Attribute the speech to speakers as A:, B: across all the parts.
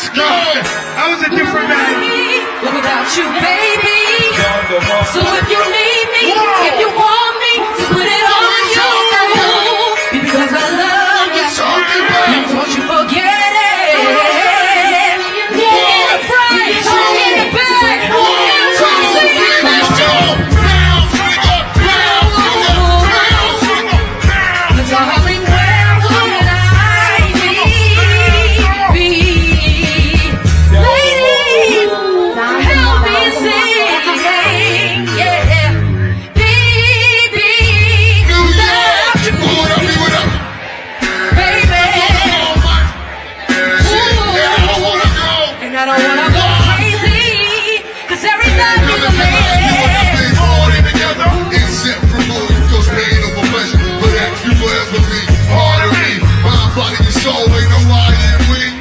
A: Let's go. I was a different man.
B: Without you, baby. So if you need me, if you want me, to put it on you. Because I love you. And don't you forget it. Yeah, right. In the back. Darling, where would I be? Lady, help me sing, yeah. Baby, without you, baby. Ooh, and I don't wanna go crazy, 'cause every night is a lady.
C: You forever be part of me. Mind, body, and soul, ain't no lying with.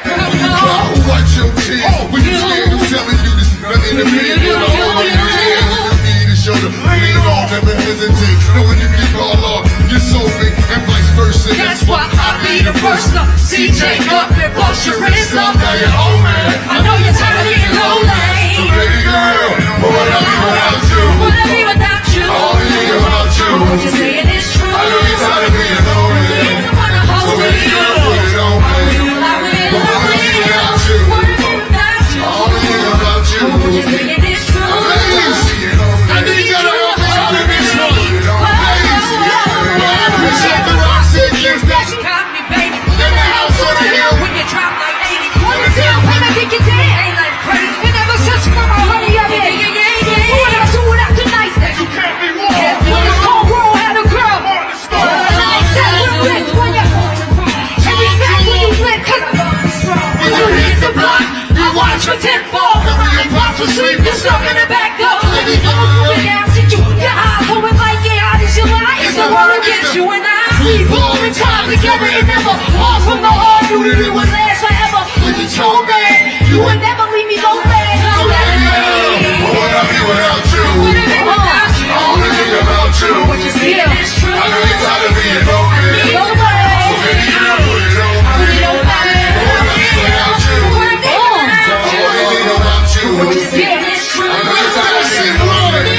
C: Who watch your tears? When you scared, who's telling you this? Nothing to be, you know, only you here. You need to show the lean on, never hesitate. Know when you get called off, you're so big, and vice versa.
B: That's why I be the first to CJ up and bust your wrist up.
C: Now you're old man.
B: I know you're tired of being low
C: So
B: lane.
C: baby girl, what would I be without you?
B: Would I be without you?
C: All the thing about you.
B: What you're saying is true.
C: I know you're tired of being lonely.
B: It's a wanna
C: So
B: hold
C: baby
B: you.
C: girl, put it on me.
B: I will.
C: What would I be without you?
B: Would I be without you?
C: All the thing about you.
B: What you're saying is true.
C: I need you to help me out in this one. I appreciate the rock singers that
B: You got me, baby.
C: in the house on the hill.
B: When you drop like 80. Wanna tell when I think you dead. Ain't like crazy. You never search for my honey up here. What I do without the nice day.
C: You can't be wrong.
B: When this whole world had a girl.
C: On the stone.
B: When you hit the block, I watch for 10-4.
C: And when you pop to sleep,
B: You're stuck in the back door. Moving down, see you. Your eyes open like, yeah, how did you lie? It's a war against you and I. We born in time together and never far from the heart. You knew it would last forever. When you told me you would never leave me lonely.
C: So baby girl, what would I be without you?
B: What if it without you?
C: All the thing about you.
B: What you see is true.
C: I know you're tired of being lonely.
B: No way.
C: So baby girl, put it on me.
B: Put it on me.
C: What would I be without you?
B: What if it without you?
C: All the thing about you.
B: What you see is true.
C: I know you're tired of being lonely.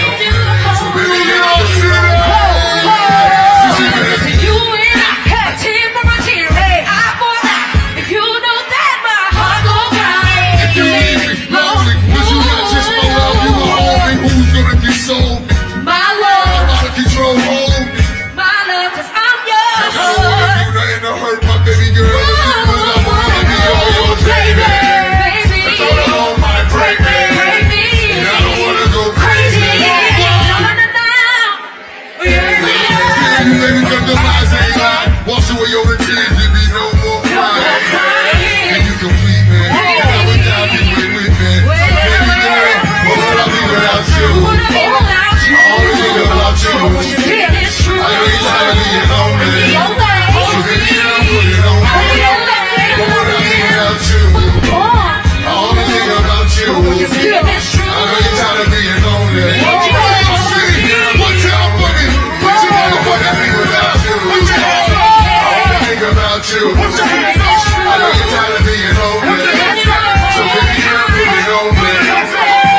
C: So baby girl, sit down.
B: You and I had a tear for my tear, hey, eye for eye. If you know that my heart go right.
C: If you leave me lonely, would you not just my love? You a homie, who's gonna console me?
B: My love,
C: Out of control, hold me.
B: my love, 'cause I'm
C: I don't wanna
B: yours.
C: do nothing to hurt my baby girl. Because I wanna be all yours, baby.
B: Baby,
C: I thought alone might break me.
B: break me.
C: And I don't wanna go
B: Crazy,
C: crazy.
B: yeah. No, no, no, no. Yeah.
C: You baby, cause the lies ain't lying. Wash away your tears, there be no more crying. And you complete me. Now we down, you wait with me. Baby girl, what would I be without you?
B: What if it without you?
C: All the thing about you.
B: What you see is true.
C: I know you're tired of being lonely.
B: No way.
C: So baby girl, put it on me. What would I be without you? All the thing about you.
B: What you see is true.
C: I know you're tired of being lonely. One time for me. Put your hand up, what I be without you. All the thing about you. I know you're tired of being lonely. So baby girl, put it on me.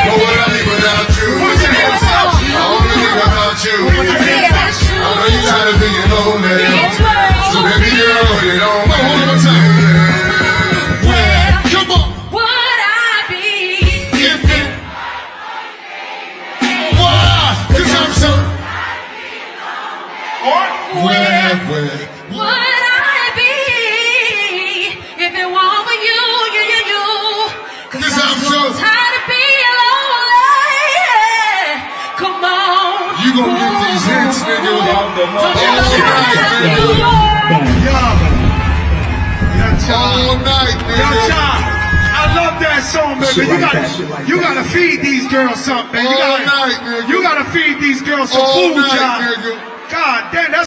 C: What would I be without you? All the thing about you. I know you're tired of being lonely. So baby girl, put it on me. One more time. Come on.
B: Would I be?
C: If it. Why? 'Cause I'm so. Where?
B: Would I be if it weren't for you, you? 'Cause I'm so tired of being lonely. Come on.
C: You gon' get these hits, nigga. All night,
A: Yo,
C: nigga.
A: Cha, I love that song, baby. You gotta feed these girls something, man.
C: All night, nigga.
A: You gotta feed these girls some
C: All
A: food,
C: night,
A: Cha.
C: nigga.
A: God damn, that's